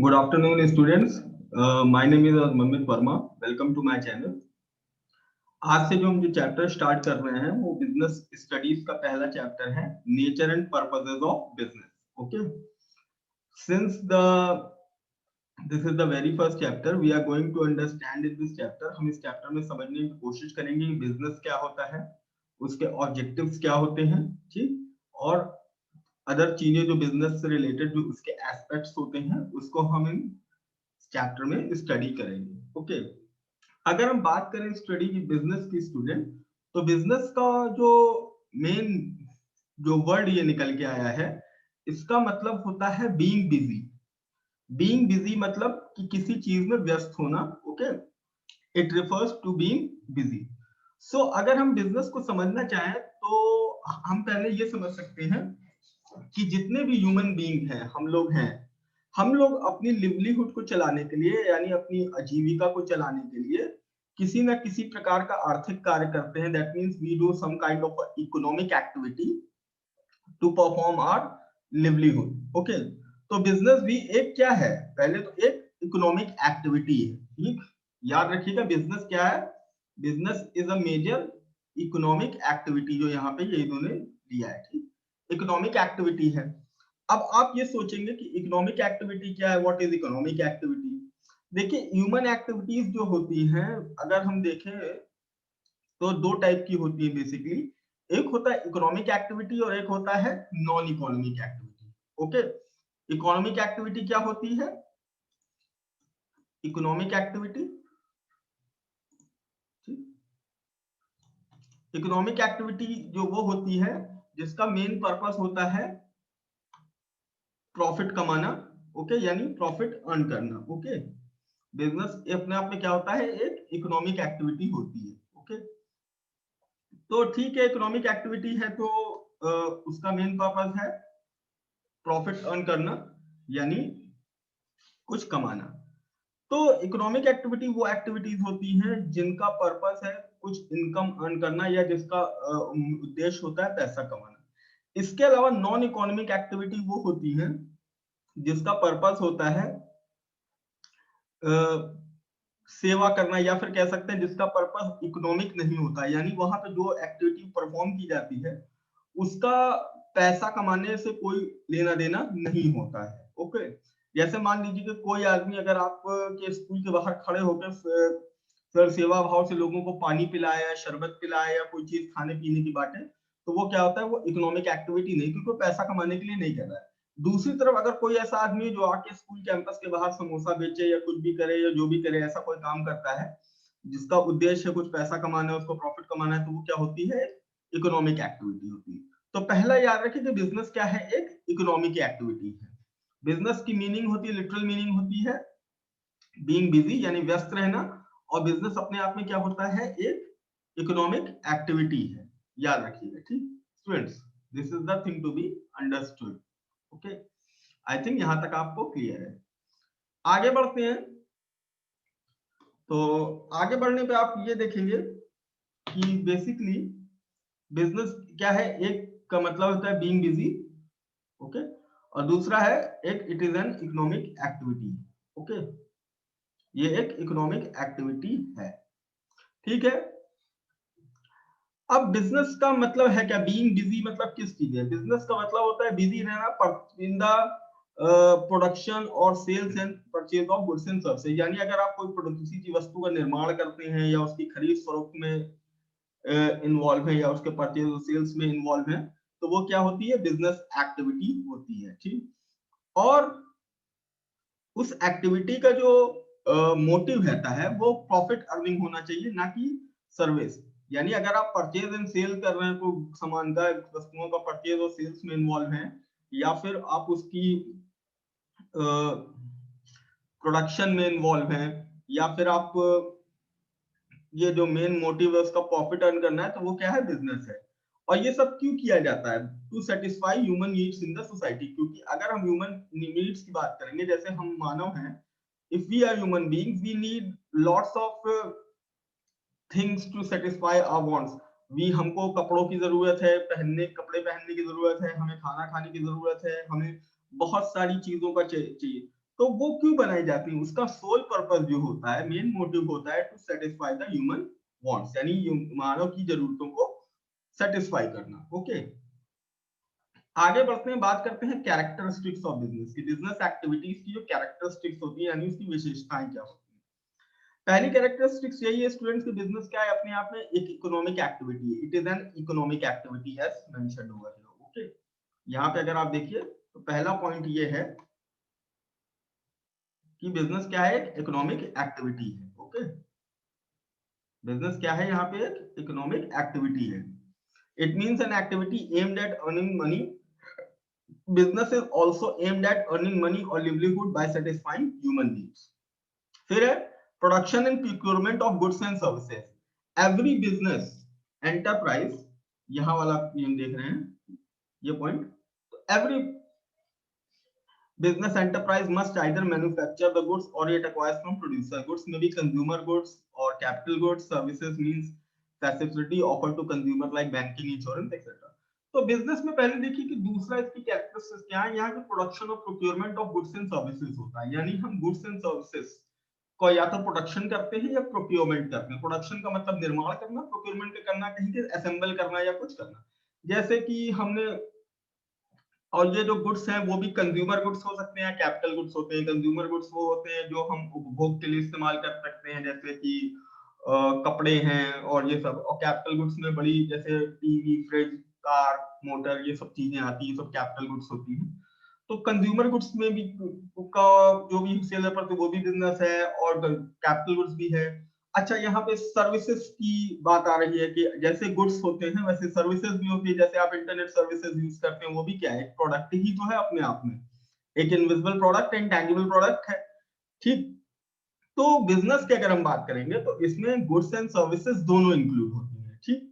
Good afternoon, students. My name is Mamit Verma. Welcome to my channel. आज से जो हम जो चैप्टर स्टार्ट कर रहे हैं वो बिजनेस स्टडीज का पहला चैप्टर है, nature and purposes of business. Okay, since this is the very first chapter, we are going to understand in this chapter. हम इस चैप्टर में समझने की कोशिश करेंगे कि बिजनेस क्या होता है, उसके ऑब्जेक्टिव्स क्या होते हैं, ठीक, और अदर चीजें जो बिजनेस से रिलेटेड जो उसके एस्पेक्ट्स होते हैं उसको हम इन चैप्टर में स्टडी करेंगे. ओके, अगर हम बात करें स्टडी की बिजनेस की स्टूडेंट, तो बिजनेस का जो मेन जो वर्ड ये निकल के आया है, इसका मतलब होता है बीइंग बिजी. बीइंग बिजी मतलब कि किसी चीज में व्यस्त होना. Okay, it refers to being busy. So अगर हम बिजनेस को समझना चाहें तो हम पहले ये समझ सकते हैं कि जितने भी ह्यूमन बीइंग हैं, हम लोग अपनी लिवलीहुड को चलाने के लिए, यानी अपनी आजीविका को चलाने के लिए किसी न किसी प्रकार का आर्थिक कार्य करते हैं. That means we do some kind of economic activity to perform our livelihood. Okay, तो बिजनेस भी एक क्या है, पहले तो एक इकोनॉमिक एक्टिविटी है. ठीक, याद रखिएगा बिजनेस क्या है. Business is a major economic activity, जो यहाँ पे ये इन्होंने दिया है. ठीक, इकोनॉमिक एक्टिविटी है. अब आप ये सोचेंगे कि इकोनॉमिक एक्टिविटी क्या है, व्हाट इज इकोनॉमिक एक्टिविटी. देखिए, ह्यूमन एक्टिविटीज जो होती हैं, अगर हम देखें तो दो टाइप की होती है बेसिकली. एक होता है इकोनॉमिक एक्टिविटी और एक होता है non economic activity. Okay, economic activity क्या होती है, इकोनॉमिक एक्टिविटी, इकोनॉमिक एक्टिविटी जो वो होती है जिसका मेन पर्पस होता है प्रॉफिट कमाना. ओके, यानी प्रॉफिट अर्न करना. ओके, बिजनेस अपने आप में क्या होता है, एक इकोनॉमिक एक्टिविटी होती है. ओके, तो ठीक है, इकोनॉमिक एक्टिविटी है तो उसका मेन पर्पस है प्रॉफिट अर्न करना, यानी कुछ कमाना. तो इकोनॉमिक एक्टिविटी वो एक्टिविटीज होती हैं जिनका पर्पस है कुछ इनकम अर्न करना, या जिसका उद्देश्य होता है पैसा कमाना. इसके अलावा नॉन इकोनॉमिक एक्टिविटी वो होती है जिसका पर्पस होता है सेवा करना, या फिर कह सकते हैं जिसका पर्पस इकोनॉमिक नहीं होता है. यानी वहां पे जो एक्टिविटी परफॉर्म की जाती है उसका पैसा कमाने से कोई लेना देना नहीं होता है. ओके, जैसे मान लीजिए कि कोई आदमी अगर आप के स्कूल के बाहर खड़े होकर फिर सेवा भाव से लोगों को पानी पिलाए या शरबत पिलाए या कोई चीज खाने पीने की बातें, तो वो क्या होता है, वो इकोनॉमिक एक्टिविटी नहीं, क्योंकि पैसा कमाने के लिए नहीं कर रहा है. दूसरी तरफ अगर कोई ऐसा आदमी है जो आके स्कूल कैंपस के बाहर समोसा बेचे या कुछ भी करे या जो भी करे, ऐसा कोई काम करता है जिसका उद्देश्य है कुछ पैसा कमाना है, उसको प्रॉफिट कमाना है, तो वो क्या होती है, इकोनॉमिक एक्टिविटी होती है. तो पहला याद रखें कि बिजनेस क्या है, एक इकोनॉमिक एक्टिविटी है. बिजनेस की मीनिंग होती है, लिटरल मीनिंग होती है बीइंग बिजी, यानी व्यस्त रहना. और बिजनेस अपने आप में क्या होता है, एक इकोनॉमिक एक्टिविटी है. याद रखिएगा. ठीक students, this is the thing to be understood. Okay, I think यहां तक आपको क्लियर है. आगे बढ़ते हैं. तो आगे बढ़ने पे आप ये देखेंगे कि बेसिकली बिजनेस क्या है, एक का मतलब होता है बीइंग बिजी. ओके, और दूसरा है एक it is an economic activity. Okay, ये एक इकोनॉमिक एक्टिविटी है. ठीक है, अब बिजनेस का मतलब है क्या, बीइंग बिजी मतलब किस चीज है. बिजनेस का मतलब होता है बिजी रहना इन द प्रोडक्शन और sales and purchase of goods and services. यानी अगर आप कोई किसी चीज वस्तु का निर्माण करते हैं या उसकी खरीद फरोख्त में इन्वॉल्व है या उसके परचेज और सेल्स में इन्वॉल्व है, तो वो क्या होती है, बिजनेस एक्टिविटी होती है. ठीक, और उस एक्टिविटी का जो मोटिव रहता है वो प्रॉफिट अर्निंग होना चाहिए, ना कि सर्विस. यानी अगर आप परचेज एंड सेल कर रहे हैं, कोई सामान का वस्तुओं का परचेज और सेल्स में इन्वॉल्व हैं, या फिर आप उसकी प्रोडक्शन में इन्वॉल्व हैं, या फिर आप ये जो मेन मोटिव है उसका प्रॉफिट अर्न करना है, तो वो क्या है, बिजनेस है. और ये सब क्यों किया जाता है, to satisfy human needs in the society. क्योंकि अगर हम ह्यूमन नीड्स की बात करेंगे, जैसे हम मानव हैं, if we are human beings we need lots of things to satisfy our wants. हमको कपड़ों की जरूरत है, कपड़े पहनने की जरूरत है, हमें खाना खाने की जरूरत है, हमें बहुत सारी चीजों का चाहिए. तो वो क्यों बनाई जाती है? उसका सोल पर्पस जो होता है, मेन मोटिव होता है to satisfy the human wants, यानी मानव की जरूरतों को सेटिस्फाई करना। ओके, आगे बढ़ते हैं, बात करते हैं कैरेक्टरिस्टिक्स ऑफ बिजनेस की। बिजनेस एक्टिविटीज की जो कैरेक्टरिस्टिक्स होती है यानी उसकी विशेषताएं क्या होती है। पहली कैरेक्टरिस्टिक्स यही है स्टूडेंट्स की, बिजनेस क्या है? अपने आप में एक इकोनॉमिक एक्टिविटी है। It is an economic activity as mentioned over here. Okay, यहाँ पे अगर आप देखिए तो पहला पॉइंट ये है कि बिजनेस क्या है? एक इकोनॉमिक एक्टिविटी है। ओके, बिजनेस क्या है? यहाँ पे एक इकोनॉमिक एक्टिविटी है। It means an activity aimed at earning money. Business is also aimed at earning money or livelihood by satisfying human needs. फिर है production and procurement of goods and services. Every business enterprise, यहाँ वाला हम देख रहे हैं ये point, every business enterprise must either manufacture the goods or it acquires from producer. Goods may be consumer goods or capital goods. Services means facility offered to consumer like banking, insurance, etc. तो business में पहले देखिए कि दूसरा इसकी characteristics क्या है। यहाँ पे प्रोडक्शन और procurement of goods and services होता है, यानी हम गुड्स एंड सर्विसेज को या तो प्रोडक्शन करते हैं या प्रोक्योरमेंट करते हैं। प्रोडक्शन का मतलब निर्माण करना, प्रोक्योरमेंट का करना कहीं के असेंबल करना या कुछ करना। जैसे कि हमने, और ये जो गुड्स हैं वो भी कंज्यूमर गुड्स हो सकते हैं, कैपिटल गुड्स होते हैं। कंज्यूमर गुड्स वो होते हैं जो हम उपभोग के लिए इस्तेमाल कर सकते हैं, जैसे कि कपड़े हैं और ये सब। और कैपिटल गुड्स में बड़ी जैसे टीवी, फ्रिज, कार, मोटर, ये सब चीजें आती हैं, सब कैपिटल गुड्स होती हैं। तो कंज्यूमर गुड्स में भी का जो भी सेलर पर वो भी बिजनेस है और कैपिटल गुड्स भी है। अच्छा, यहाँ पे सर्विसेज की बात आ रही है कि जैसे गुड्स होते हैं वैसे सर्विसेज भी होती है। जैसे आप इंटरनेट सर्विसेज यूज करते हैं, वो भी क्या है? एक प्रोडक्ट ही तो है अपने आप में, एक इनविजिबल प्रोडक्ट, इंटैंजिबल प्रोडक्ट है। ठीक, तो बिजनेस की अगर हम बात करेंगे तो इसमें गुड्स एंड सर्विसेज दोनों इंक्लूड होती है। ठीक,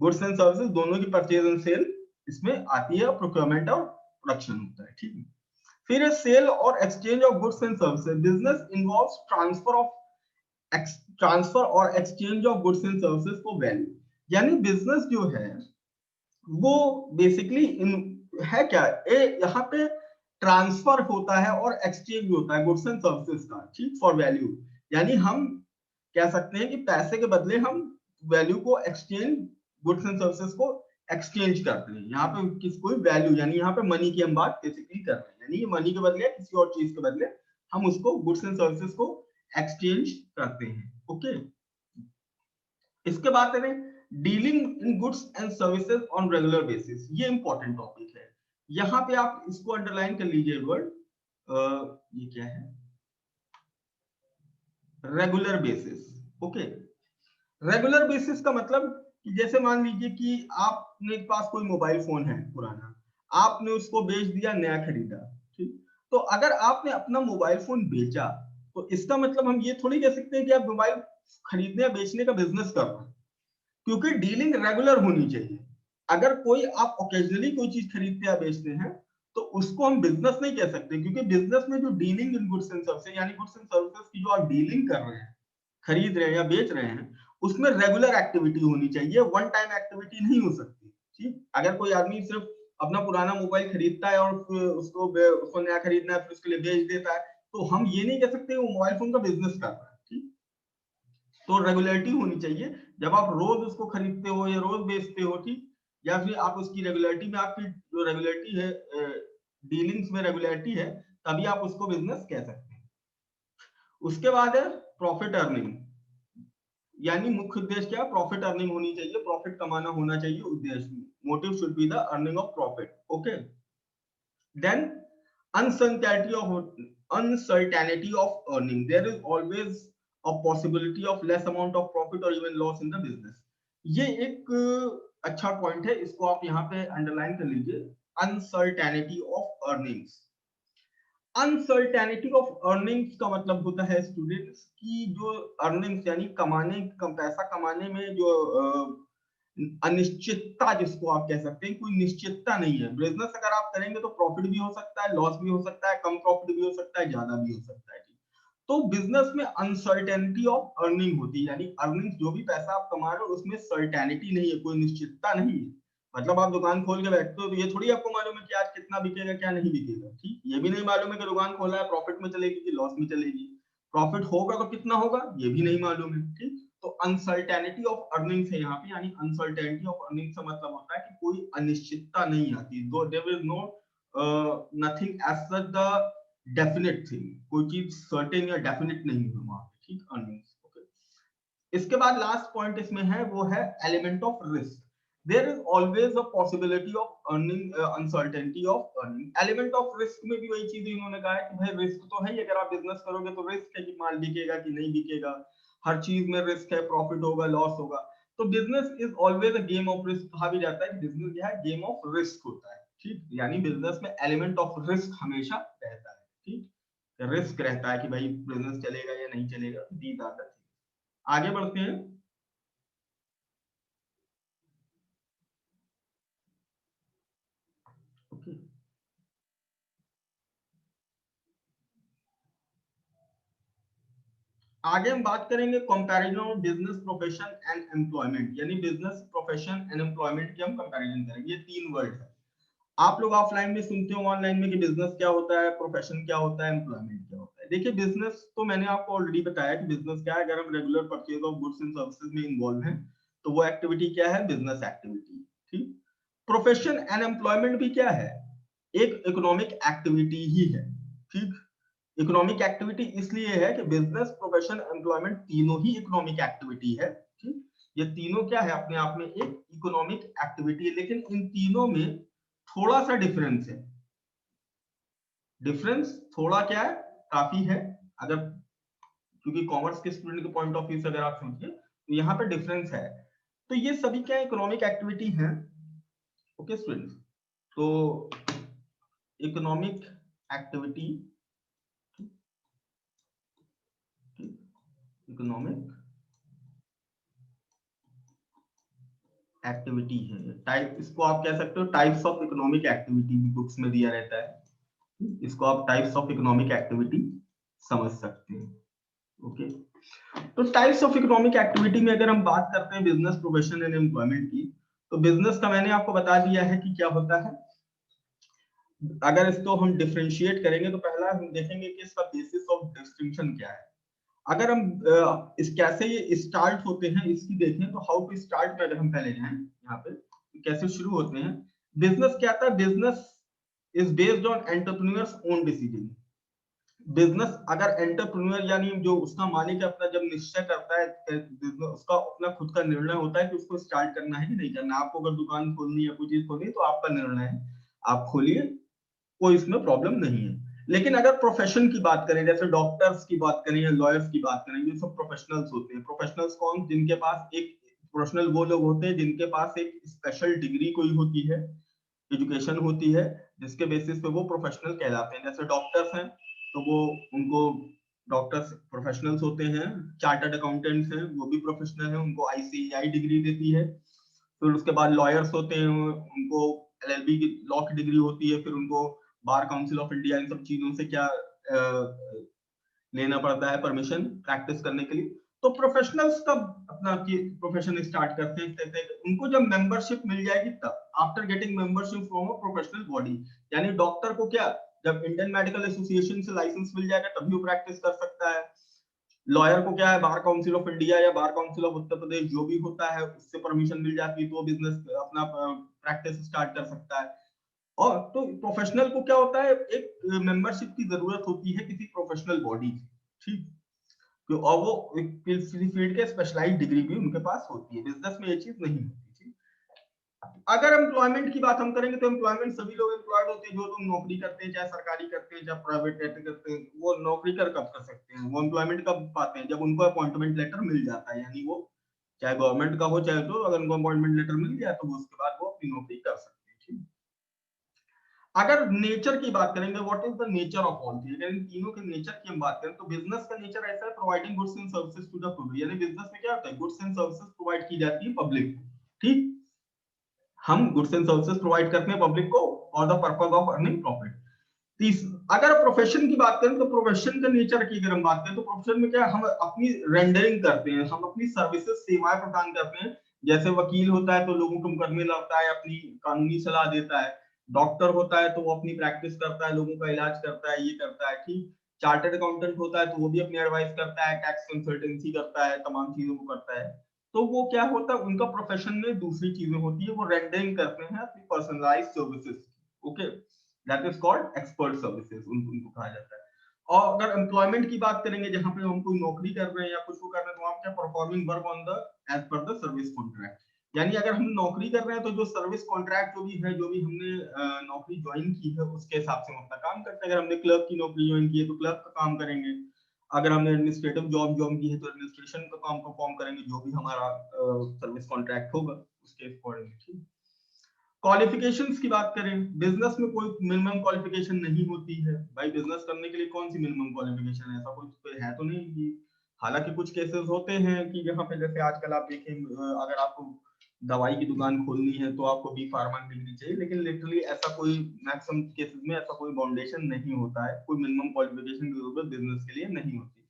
गुड्स एंड सर्विसेज दोनों की परचेज एंड सेल इसमें आती है, प्रोक्योरमेंट और प्रोडक्शन होता है। ठीक, फिर सेल और exchange of goods and services. Business involves transfer और exchange of goods and services for value. यानी बिजनेस जो है वो बेसिकली है क्या? यहाँ पे ट्रांसफर होता है और एक्सचेंज होता है गुड्स एंड सर्विसेज का, ठीक, फॉर वैल्यू। यानी हम कह सकते हैं कि पैसे के बदले हम वैल्यू को एक्सचेंज, गुड्स एंड सर्विसेज को एक्सचेंज करते हैं। यहाँ पे किस कोई वैल्यू, यानी यहाँ पे मनी की हम बात बेसिकली कर रहे हैं, यानी मनी के बदले किसी और चीज के बदले हम उसको, गुड्स एंड सर्विसेज को एक्सचेंज करते हैं। ओके, इसके बाद करें dealing in goods and services on regular basis. ये इंपॉर्टेंट टॉपिक है, यहाँ पे आप इसको अंडरलाइन कर लीजिए वर्ड। ये क्या है? Regular basis. Okay, regular basis का मतलब कि जैसे मान लीजिए कि आपने पास कोई मोबाइल फोन है पुराना, आपने उसको बेच दिया, नया खरीदा। ठीक, तो अगर आपने अपना मोबाइल फोन बेचा तो इसका मतलब हम ये थोड़ी कह सकते हैं कि आप मोबाइल खरीदने या बेचने का बिजनेस कर रहे हैं, क्योंकि डीलिंग रेगुलर होनी चाहिए। अगर कोई आप ओकेजनली कोई चीज खरीदते या बेचते हैं तो उसको हम बिजनेस नहीं कह सकते, क्योंकि बिजनेस में जो dealing in goods and services, यानी गुड्स एंड सर्विसेज की जो आप डीलिंग कर रहे हैं, खरीद रहे हैं या बेच रहे हैं, उसमें रेगुलर एक्टिविटी होनी चाहिए, वन टाइम एक्टिविटी नहीं हो सकती। ठीक, अगर कोई आदमी सिर्फ अपना पुराना मोबाइल खरीदता है और उसको नया खरीदना है फिर उसके लिए बेच देता है, तो हम ये नहीं कह सकते वो मोबाइल फोन का बिजनेस कर रहा है। ठीक, तो रेगुलरिटी होनी चाहिए। जब आप रोज उसको खरीदते हो या रोज बेचते हो, ठीक, या फिर आप उसकी रेगुलरिटी में, आपकी जो रेगुलरिटी है, डीलिंग्स में रेगुलरिटी है, तभी आप उसको बिजनेस कह सकते हैं। उसके बाद है प्रॉफिट अर्निंग, यानी मुख्य उद्देश्य क्या? प्रॉफिट अर्निंग होनी चाहिए, प्रॉफिट कमाना होना चाहिए उद्देश्य। Motive should be the earning of profit. Okay, then uncertainty of earning. There is always a possibility of less amount of profit or even loss in the business. ये एक अच्छा point है, इसको आप यहाँ पे अंडरलाइन कर लीजिए। Uncertainty of earnings. Uncertainty of earnings का मतलब होता है स्टूडेंट्स की जो अर्निंग्स यानी कमाने, पैसा कमाने में जो अनिश्चितता, जिसको आप कह सकते हैं, कोई निश्चितता नहीं है। बिजनेस अगर आप करेंगे तो प्रॉफिट भी हो सकता है, लॉस भी हो सकता है, कम प्रॉफिट भी हो सकता है, ज्यादा भी हो सकता है। तो बिजनेस में अनसर्टेनिटी ऑफ अर्निंग होती है, यानी अर्निंग जो भी पैसा आप कमा रहे हो उसमें सर्टेनिटी नहीं है, कोई निश्चितता नहीं है। मतलब आप दुकान खोल के बैठते हो तो ये थोड़ी आपको मालूम है कि आज कितना बिकेगा क्या नहीं बिकेगा। ठीक, ये भी नहीं मालूम है कि दुकान खोला है प्रॉफिट में चलेगी कि लॉस में चलेगी, प्रॉफिट होगा तो कितना होगा ये भी नहीं मालूम है। ठीक, तो अनसर्टेनिटी ऑफ अर्निंग्स है यहाँ पे, यानी अनसर्टेनिटी ऑफ अर्निंग्स का मतलब होता है कि कोई अनिश्चितता नहीं आती, though there is no nothing as such the definite thing, कोई चीज सर्टेन या डेफिनेट नहीं है वहां पे। ठीक, अर्निंग्स। ओके, इसके बाद लास्ट पॉइंट इसमें है वो है element of risk. there is always a possibility of earning uncertainty of earning। element of risk में भी वही चीज इन्होंने कहा है कि भाई रिस्क तो है ही, अगर आप बिजनेस करोगे तो रिस्क है कि माल बिकेगा कि नहीं बिकेगा, हर चीज में रिस्क है, प्रॉफिट होगा लॉस होगा। तो business is always a game of risk, कहा भी जाता है कि बिजनेस क्या है, गेम ऑफ रिस्क होता है। ठीक, यानी बिजनेस में एलिमेंट ऑफ रिस्क हमेशा रहता है। ठीक, रिस्क रहता है कि भाई बिजनेस चलेगा या नहीं चलेगा। These are the things. आगे बढ़ते हैं। ओके, आगे हम बात करेंगे comparison of business profession and employment, यानी बिजनेस प्रोफेशन एंड एम्प्लॉयमेंट की हम कंपैरिजन करेंगे। ये तीन वर्ड है, आप लोग ऑफलाइन में सुनते हो ऑनलाइन में कि बिजनेस क्या होता है, प्रोफेशन क्या होता है, एम्प्लॉयमेंट क्या होता है। देखिए बिजनेस तो मैंने आपको ऑलरेडी बताया कि बिजनेस क्या है, अगर हम regular purchase of goods and services में इन्वॉल्व हैं तो वो एक्टिविटी क्या है, बिजनेस एक्टिविटी। ठीक, प्रोफेशन एंड एम्प्लॉयमेंट भी क्या है, एक इकोनॉमिक एक्टिविटी ही है। ठीक, इकोनॉमिक एक्टिविटी इसलिए है कि बिजनेस प्रोफेशन एम्प्लॉयमेंट तीनों ही इकोनॉमिक एक्टिविटी है। ठीक, ये तीनों क्या है, अपने आप में एक इकोनॉमिक एक्टिविटी है, लेकिन इन तीनों में थोड़ा सा डिफरेंस है। डिफरेंस थोड़ा क्या है, काफी है। अगर क्योंकि कॉमर्स के स्टूडेंट के पॉइंट ऑफ व्यू से अगर आप सोचिए तो यहाँ पे डिफरेंस है। तो ये सभी क्या इकोनॉमिक एक्टिविटी है। ओके स्टूडेंट्स, तो इकोनॉमिक एक्टिविटी, इकोनॉमिक एक्टिविटी है। टाइप, इसको आप कह सकते हो टाइप्स ऑफ इकोनॉमिक एक्टिविटी भी बुक्स में दिया रहता है, इसको आप टाइप्स ऑफ इकोनॉमिक एक्टिविटी समझ सकते हैं। ओके, तो टाइप्स ऑफ इकोनॉमिक एक्टिविटी में अगर हम बात करते हैं बिजनेस प्रोफेशन एंड एम्प्लॉयमेंट की, तो बिजनेस का मैंने आपको बता दिया है कि क्या होता है। अगर इसको हम डिफरेंशिएट करेंगे तो पहला हम देखेंगे कि इसका बेसिस ऑफ डिस्टिंक्शन क्या है। अगर हम इस कैसे ये स्टार्ट होते हैं इसकी देखें तो हाउ टू स्टार्ट में अगर हम पहले जाएं यहाँ पे तो कैसे शुरू होते हैं। बिजनेस क्या था, business is based on entrepreneurs own decision. Business अगर एंटरप्रेन्योर यानी जो उसका मालिक अपना जब निश्चय करता है, बिजनेस उसका अपना खुद का निर्णय होता है कि उसको स्टार्ट करना है कि नहीं करना। आपको अगर दुकान खोलनी है, कोई चीज खोलनी है तो आपका निर्णय है, आप खोलिए, कोई इसमें प्रॉब्लम नहीं है। लेकिन अगर प्रोफेशन की बात करें, जैसे डॉक्टर्स की बात करें या लॉयर्स की बात करें, ये सब प्रोफेशनल्स होते हैं। प्रोफेशनल्स कौन, जिनके पास एक प्रोफेशनल वो लोग होते हैं जिनके पास एक स्पेशल डिग्री कोई होती है, एजुकेशन होती है, जिसके बेसिस पे वो प्रोफेशनल कहलाते हैं। जैसे डॉक्टर्स हैं तो वो उनको डॉक्टर्स प्रोफेशनल्स होते हैं। चार्टर्ड अकाउंटेंट्स हैं वो भी प्रोफेशनल हैं, उनको आईसीएआई डिग्री देती है। फिर उसके बाद लॉयर्स होते हैं, उनको एलएलबी की लॉ की डिग्री होती है, फिर उनको bar council of India in सब चीजों से क्या लेना पड़ता है, परमिशन प्रैक्टिस करने के लिए। तो प्रोफेशनल्स कब अपना प्रोफेशन स्टार्ट करते हैं, उनको जब मेंबरशिप मिल जाएगी तब, after getting membership from a professional body. यानी डॉक्टर को क्या, जब इंडियन मेडिकल एसोसिएशन से लाइसेंस मिल जाएगा तभी वो प्रैक्टिस कर सकता है। लॉयर को क्या है, बार काउंसिल ऑफ इंडिया या bar council of Uttar Pradesh जो भी होता है उससे परमिशन मिल जाती है तो बिजनेस अपना प्रैक्टिस स्टार्ट कर सकता है। और तो प्रोफेशनल को क्या होता है, एक मेंबरशिप की जरूरत होती है किसी प्रोफेशनल बॉडी की। ठीक, तो और वो किसी फील्ड के स्पेशलाइज्ड डिग्री भी उनके पास होती है। बिजनेस में ये चीज नहीं होती। ठीक, अगर एम्प्लॉयमेंट की बात हम करेंगे तो एम्प्लॉयमेंट सभी लोग एम्प्लॉयड होते हैं, जो लोग नौकरी करते हैं, चाहे सरकारी करते हैं चाहे प्राइवेट करते हैं, वो नौकरी कब कर सकते हैं, वो एम्प्लॉयमेंट कब पाते हैं, जब उनको अपॉइंटमेंट लेटर मिल जाता है। यानी वो चाहे गवर्नमेंट का हो चाहे तो, अगर उनको अपॉइंटमेंट लेटर मिल गया तो वो उसके बाद वो अपनी नौकरी कर सकते हैं। ठीक, अगर नेचर की बात करेंगे, what is the nature of all thing, अगर इन तीनों के नेचर की हम बात करें तो बिजनेस का नेचर ऐसा है, providing goods and services to the public. यानी बिजनेस में क्या होता है, गुड्स एंड सर्विसेज प्रोवाइड की जाती है पब्लिक को। ठीक, हम गुड्स एंड सर्विसेज प्रोवाइड करते हैं पब्लिक को for the purpose of earning profit. अगर प्रोफेशन की बात करें तो प्रोफेशन के नेचर की अगर हम बात करें तो प्रोफेशन में क्या, हम अपनी रेंडरिंग करते हैं, हम अपनी सर्विसेज सेवाएं प्रदान करते हैं। जैसे वकील होता है तो लोगों को मुकदमे लड़ता है, अपनी कानूनी सलाह देता है। डॉक्टर होता है तो वो अपनी प्रैक्टिस करता है, लोगों का इलाज करता है, ये करता है, ठीक। चार्टर्ड अकाउंटेंट होता है तो वो भी अपनी एडवाइस करता है, टैक्स कंसल्टेंसी करता है, तमाम चीजों को करता है। तो वो क्या होता है, उनका प्रोफेशन में दूसरी चीजें होती है, वो रेंडरिंग करते हैं अपनी personalised services. Okay, that is called expert services, उनको कहा जाता है। और अगर एम्प्लॉयमेंट की बात करेंगे, जहां पे हम कोई नौकरी कर रहे हैं या कुछ वो कर रहे हैं, तो आप क्या performing work on the as per the service contract. यानी अगर हम नौकरी कर रहे हैं तो जो सर्विस कॉन्ट्रैक्ट जो भी हमने नौकरी ज्वाइन की है उसके हिसाब से हम अपना काम करते हैं। अगर हमने क्लर्क की नौकरी ज्वाइन की है तो क्लर्क का काम करेंगे। अगर हमने एडमिनिस्ट्रेटिव जॉब ज्वाइन की है तो एडमिनिस्ट्रेशन का काम परफॉर्म करेंगे, जो भी हमारा सर्विस कॉन्ट्रैक्ट होगा उसके अकॉर्डिंग। क्वालिफिकेशंस की बात करें, बिजनेस में कोई मिनिमम क्वालिफिकेशन नहीं होती है भाई। बिजनेस करने के लिए कौन सी मिनिमम क्वालिफिकेशन है, ऐसा कोई है तो नहीं कि। हालांकि कुछ केसेस होते हैं कि जहाँ पे जैसे आजकल आप देखें, अगर आपको दवाई की दुकान खोलनी है तो आपको बी फार्मा डिग्री चाहिए, लेकिन लिटरली ऐसा कोई मैक्सिमम केसेस में ऐसा कोई फाउंडेशन नहीं होता है, कोई मिनिमम क्वालिफिकेशन की जरूरत बिजनेस के लिए नहीं होती।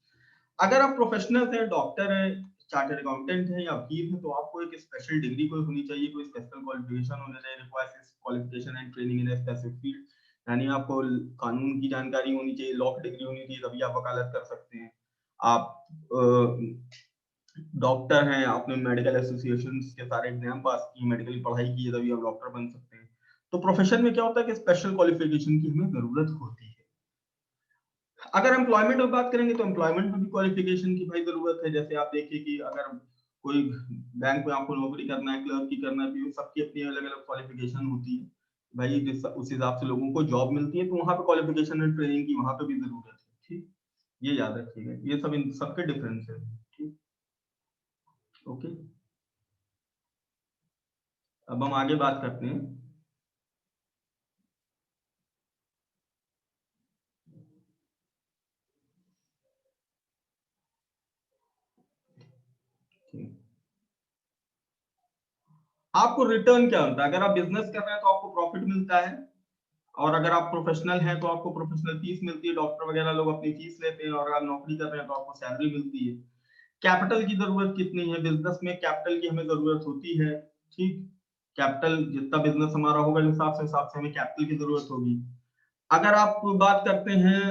अगर आप प्रोफेशनल हैं, डॉक्टर हैं, चार्टर्ड अकाउंटेंट हैं या वकील हैं, तो आपको एक स्पेशल डिग्री कोई होनी चाहिए, कोई स्पेशल क्वालिफिकेशन होना चाहिए, requires qualification and training in a specific field. यानी आपको कानून की जानकारी होनी चाहिए, लॉ की डिग्री होनी चाहिए, तभी आप वकालत कर सकते हैं। आप डॉक्टर हैं, आपने मेडिकल एसोसिएशन के सारे एग्जाम पास किए, मेडिकल पढ़ाई की है, तभी आप डॉक्टर बन सकते हैं। तो प्रोफेशन में क्या होता है कि स्पेशल क्वालिफिकेशन की हमें जरूरत होती है। अगर एम्प्लॉयमेंट में बात करेंगे तो एम्प्लॉयमेंट में भी क्वालिफिकेशन की भाई जरूरत है। जैसे आप देखिए कि अगर कोई बैंक में आपको नौकरी करना है, क्लर्क की करना है, सबकी अपनी अलग अलग क्वालिफिकेशन होती है भाई, उस हिसाब से लोगों को जॉब मिलती है, तो वहां पे क्वालिफिकेशन एंड ट्रेनिंग की वहां पे भी जरूरत है, ठीक। ये याद रखिएगा, ये सब इन सबके डिफरेंस है, ठीक। ओके, अब हम आगे बात करते हैं। आपको रिटर्न क्या होता है, अगर आप बिजनेस कर रहे हैं तो आपको प्रॉफिट मिलता है, और अगर आप प्रोफेशनल हैं तो आपको प्रोफेशनल फीस मिलती है, डॉक्टर वगैरह लोग अपनी फीस लेते हैं, और अगर आप नौकरी कर रहे हैं तो आपको सैलरी मिलती है। कैपिटल की जरूरत कितनी है, बिजनेस में कैपिटल की हमें जरूरत होती है, ठीक। कैपिटल जितना बिजनेस हमारा होगा, हिसाब से हमें कैपिटल की जरूरत होगी। अगर आप बात करते हैं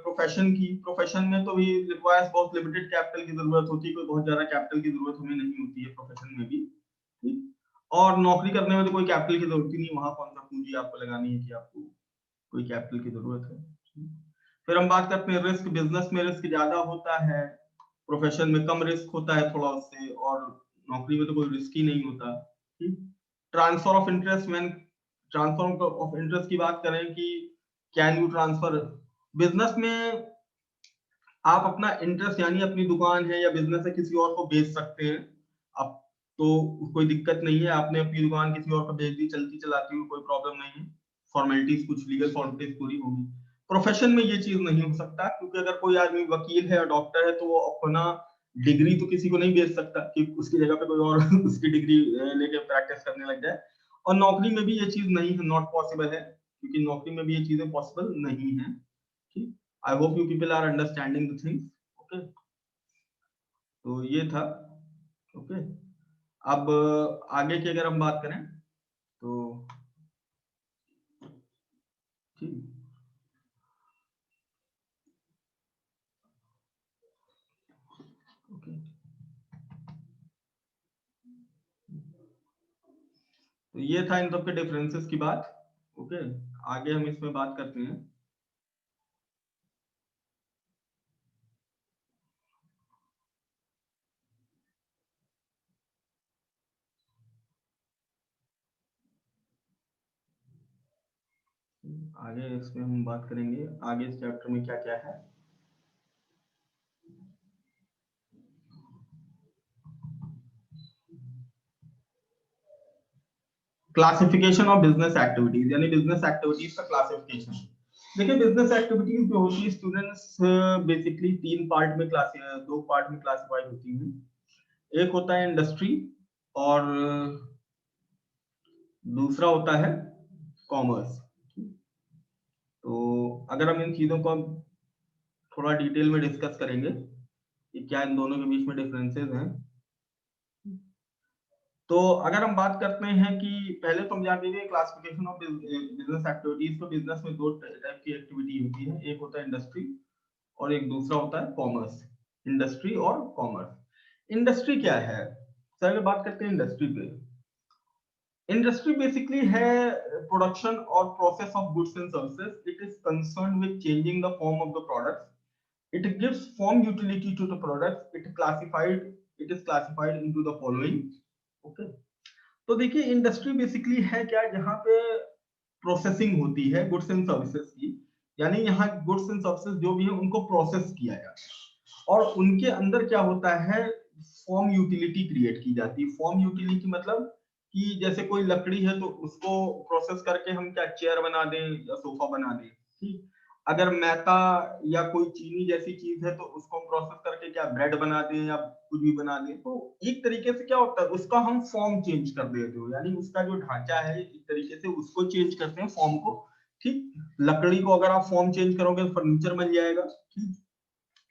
प्रोफेशन की, प्रोफेशन में तो भी रिक्वायर्स बहुत लिमिटेड कैपिटल की जरूरत होती है, कोई बहुत ज्यादा कैपिटल की जरूरत हमें नहीं होती है प्रोफेशन में भी, ठीक। और नौकरी करने में तो कोई कैपिटल की जरूरत ही नहीं, वहां कौन सा पूंजी आपको लगानी है कि आपको कोई कैपिटल की जरूरत है। फिर हम बात करते हैं रिस्क, बिजनेस में रिस्क ज्यादा होता है, प्रोफेशन में कम रिस्क होता है थोड़ा उससे, और नौकरी में तो कोई रिस्क ही नहीं होता, ठीक। Transfer of interest, man transfer of interest की बात करें कि कैन यू ट्रांसफर, बिजनेस में आप अपना इंटरेस्ट यानी अपनी दुकान है या बिजनेस है किसी और को बेच सकते हैं। अब तो कोई दिक्कत नहीं है, आपने अपनी दुकान किसी और को बेच दी चलती चलाती हुई, कोई प्रॉब्लम नहीं है, फॉर्मेलिटीज कुछ लीगल फॉर्मेलिटीज पूरी होगी। प्रोफेशन में ये चीज नहीं हो सकता, क्योंकि अगर कोई आदमी वकील है या डॉक्टर है तो वो अपना डिग्री तो किसी को नहीं बेच सकता कि उसकी जगह पे कोई और उसकी डिग्री लेके प्रैक्टिस करने लग जाए। और नौकरी में भी ये चीज नहीं है, नॉट पॉसिबल है, क्योंकि नौकरी में भी ये चीजें पॉसिबल नहीं है, ठीक। I hope you people are understanding the things. Okay, तो ये था। ओके, अब आगे की अगर हम बात करें तो, ठीक। ओके, तो ये था इन सब के डिफरेंसेस की बात। ओके, आगे हम इसमें बात करते हैं। आगे इसमें हम बात करेंगे आगे इस चैप्टर में क्या क्या है। क्लासिफिकेशन ऑफ बिजनेस एक्टिविटीज, यानी बिजनेस एक्टिविटीज का क्लासिफिकेशन। देखिए, बिजनेस एक्टिविटीज जो होती है स्टूडेंट्स, बेसिकली तीन पार्ट में क्लास दो पार्ट में क्लासिफाई होती हैं। एक होता है इंडस्ट्री, और दूसरा होता है कॉमर्स। तो अगर हम इन चीजों को थोड़ा डिटेल में डिस्कस करेंगे कि क्या इन दोनों के बीच में डिफरेंसेस हैं, तो अगर हम बात करते हैं कि पहले तो हम जान लीजिए क्लासिफिकेशन ऑफ बिजनेस एक्टिविटीज। तो बिजनेस में दो टाइप की एक्टिविटी होती है, एक होता है इंडस्ट्री और एक दूसरा होता है कॉमर्स। इंडस्ट्री और कॉमर्स। इंडस्ट्री क्या है सर? अगर बात करते हैं इंडस्ट्री पे, इंडस्ट्री बेसिकली है प्रोडक्शन और process of goods and services. It is concern with changing the form of the products. It gives form utility to the products. It is classified into the following. Okay. तो देखिए industry basically है क्या, जहां पे processing होती है goods and services की, यानी यहाँ गुड्स एंड सर्विसेज जो भी है उनको प्रोसेस किया जाता है और उनके अंदर क्या होता है, फॉर्म यूटिलिटी क्रिएट की जाती है। फॉर्म यूटिलिटी मतलब कि जैसे कोई लकड़ी है तो उसको प्रोसेस करके हम क्या चेयर बना दें या सोफा बना दें। ठीक, अगर मैदा या कोई चीनी जैसी चीज है तो उसको हम प्रोसेस करके क्या ब्रेड बना दें या कुछ भी बना दें। तो एक तरीके से क्या होता है, उसका हम फॉर्म चेंज कर देते हो, यानी उसका जो ढांचा है एक तरीके से उसको चेंज करते हैं, फॉर्म को। ठीक, लकड़ी को अगर आप फॉर्म चेंज करोगे तो फर्नीचर बन जाएगा। ठीक,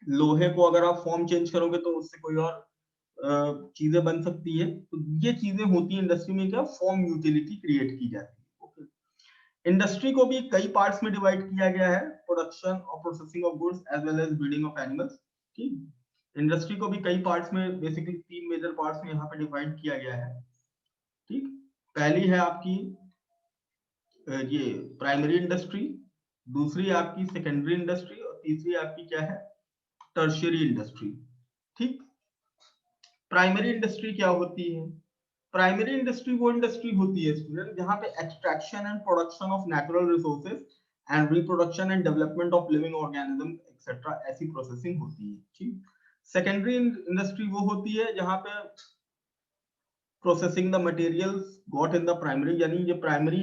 लोहे को अगर आप फॉर्म चेंज करोगे तो उससे कोई और चीजें बन सकती है। तो ये चीजें होती है इंडस्ट्री में, क्या फॉर्म यूटिलिटी क्रिएट की जाती है। ओके। इंडस्ट्री को भी कई पार्ट्स में डिवाइड किया गया है, प्रोडक्शन और processing of goods as well as breeding of animals. ठीक, इंडस्ट्री को भी कई पार्ट्स में, बेसिकली 3 मेजर पार्ट्स में यहाँ पे डिवाइड किया गया है। ठीक, पहली है आपकी ये प्राइमरी इंडस्ट्री, दूसरी आपकी सेकेंडरी इंडस्ट्री और तीसरी आपकी क्या है, टर्शियरी इंडस्ट्री। ठीक, प्राइमरी इंडस्ट्री क्या होती है? प्राइमरी इंडस्ट्री वो इंडस्ट्री होती है स्टूडेंट जहां पे extraction and production of natural resources and reproduction and development of living organism etcetera, ऐसी प्रोसेसिंग होती है। ठीक, सेकेंडरी इंडस्ट्री वो होती है जहां पे processing the materials got in the primary, यानी ये प्राइमरी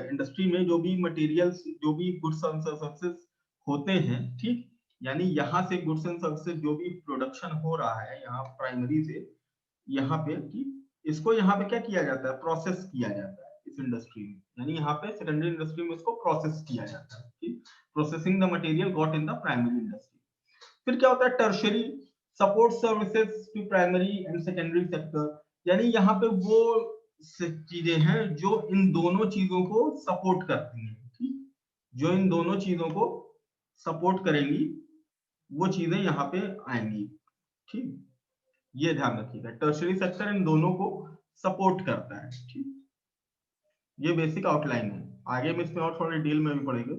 इंडस्ट्री में जो भी मटेरियल्स, जो भी गुड्स एंड सर्विसेज होते हैं, ठीक, यानी यहाँ से गुड्स एंड सर्विसेज जो भी प्रोडक्शन हो रहा है यहाँ प्राइमरी से, यहाँ पे कि इसको यहाँ पे क्या किया जाता है, प्रोसेस किया जाता है इस इंडस्ट्री में, यानी यहाँ पे सेकेंडरी इंडस्ट्री में इसको प्रोसेस किया जाता है। ठीक, processing the material got in the primary industry. फिर क्या होता है tertiary, support services to primary and secondary sector, यानी यहाँ पे वो चीजें हैं जो इन दोनों चीजों को सपोर्ट करती हैं। ठीक, जो इन दोनों चीजों को सपोर्ट करेंगी वो चीजें यहाँ पे आएंगी। ठीक, ये ध्यान रखिएगा, टर्शियरी सेक्टर इन दोनों को सपोर्ट करता है। ठीक, ये बेसिक आउटलाइन है, आगे में इसमें और थोड़ी डिटेल में भी पढ़ेंगे।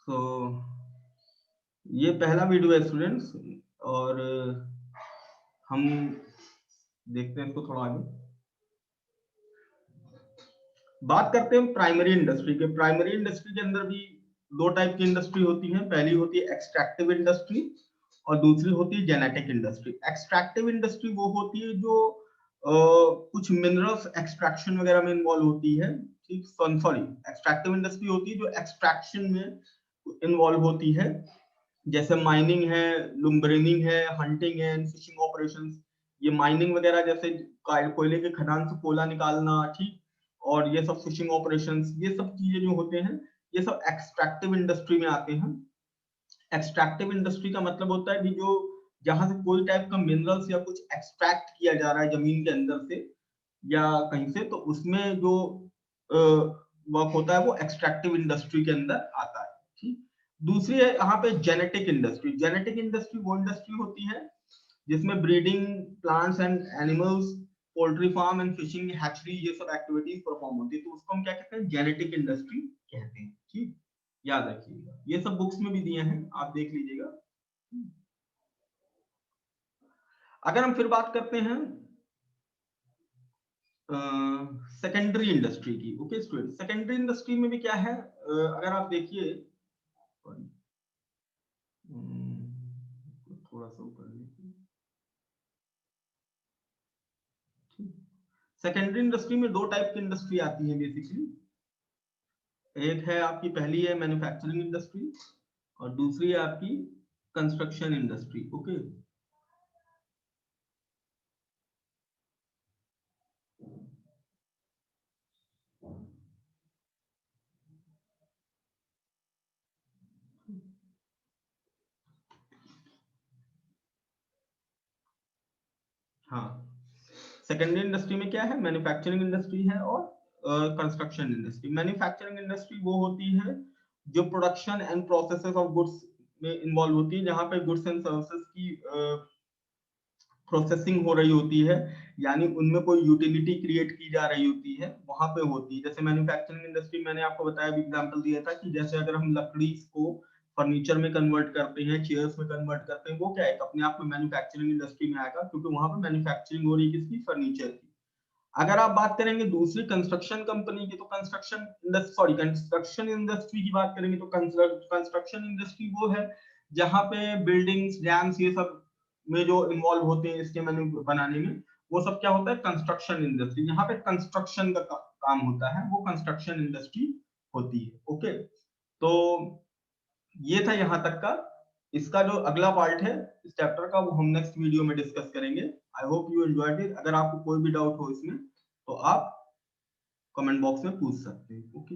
तो ये पहला वीडियो है स्टूडेंट्स, और हम देखते हैं इसको थोड़ा आगे। बात करते हैं प्राइमरी इंडस्ट्री के। प्राइमरी इंडस्ट्री के अंदर भी दो टाइप की इंडस्ट्री होती है, पहली होती है एक्सट्रैक्टिव इंडस्ट्री और दूसरी होती है जेनेटिक इंडस्ट्री। एक्सट्रैक्टिव इंडस्ट्री वो होती है जो कुछ मिनरल्स एक्सट्रैक्शन वगैरह में इन्वॉल्व होती है। ठीक, सॉरी, एक्सट्रैक्टिव इंडस्ट्री होती है जो एक्सट्रैक्शन में इन्वॉल्व होती है, जैसे माइनिंग है, लुम्बरिंग है, हंटिंग है, फिशिंग ऑपरेशंस। ये माइनिंग वगैरह जैसे कोयले के खदान से कोयला निकालना, ठीक, और ये सब फिशिंग ऑपरेशंस, ये सब चीजें जो होते हैं ये सब एक्सट्रैक्टिव इंडस्ट्री में आते हैं। एक्सट्रैक्टिव इंडस्ट्री का मतलब होता है कि जो जहां से कोई टाइप का मिनरल्स या कुछ एक्सट्रैक्ट किया जा रहा है जमीन के अंदर से या कहीं से, तो उसमें जो वर्क होता है वो एक्सट्रैक्टिव इंडस्ट्री के अंदर आता है। ठीक, दूसरी है यहाँ पे जेनेटिक इंडस्ट्री। जेनेटिक इंडस्ट्री वो इंडस्ट्री होती है जिसमें breeding, plants and animals, poultry farm and fishing, hatchery, ये सब एक्टिविटीज परफॉर्म होती है, तो उसको हम क्या कहते हैं, जेनेटिक इंडस्ट्री कहते हैं। ठीक, याद रखिएगा, ये सब बुक्स में भी दिए हैं, आप देख लीजिएगा। अगर हम फिर बात करते हैं सेकेंडरी इंडस्ट्री की। ओके स्टूडेंट, सेकेंडरी इंडस्ट्री में भी क्या है, अगर आप देखिए थोड़ा सा ऊपर देखिए। सेकेंडरी इंडस्ट्री में दो टाइप की इंडस्ट्री आती है बेसिकली। एक है आपकी, पहली है मैन्युफैक्चरिंग इंडस्ट्री और दूसरी है आपकी कंस्ट्रक्शन इंडस्ट्री। ओके, हाँ, सेकेंडरी इंडस्ट्री में क्या है, मैन्युफैक्चरिंग इंडस्ट्री है और कंस्ट्रक्शन इंडस्ट्री। मैन्युफैक्चरिंग इंडस्ट्री वो होती है जो production and processes of goods में इन्वॉल्व होती है, जहां पे गुड्स एंड सर्विसेज की प्रोसेसिंग हो रही होती है, यानी उनमें कोई यूटिलिटी क्रिएट की जा रही होती है, वहां पे होती है। जैसे मैन्युफैक्चरिंग इंडस्ट्री मैंने आपको बताया, भी एग्जांपल दिया था कि जैसे अगर हम लकड़ी को फर्नीचर में कन्वर्ट करते हैं, चेयर्स में कन्वर्ट करते हैं, वो क्या है, अपने आप में मैन्युफैक्चरिंग इंडस्ट्री में आएगा, क्योंकि वहां पे मैन्युफैक्चरिंग हो रही है किसकी, फर्नीचर की। अगर आप बात करेंगे दूसरी कंस्ट्रक्शन कंपनी की, तो कंस्ट्रक्शन इंडस्ट्री की बात करेंगे, तो कंस्ट्रक्शन इंडस्ट्री वो है जहां पे बिल्डिंग्स, डैम्स, ये सब में जो इन्वॉल्व होते हैं इसके मेन्यू बनाने में, वो सब क्या होता है, कंस्ट्रक्शन इंडस्ट्री। यहाँ पे कंस्ट्रक्शन का काम होता है, वो कंस्ट्रक्शन इंडस्ट्री होती है। ओके, तो ये था यहाँ तक का। इसका जो अगला पार्ट है इस चैप्टर का, वो हम नेक्स्ट वीडियो में डिस्कस करेंगे। आई होप यू एंजॉयड इट। अगर आपको कोई भी डाउट हो इसमें, तो आप कमेंट बॉक्स में पूछ सकते हैं। ओके।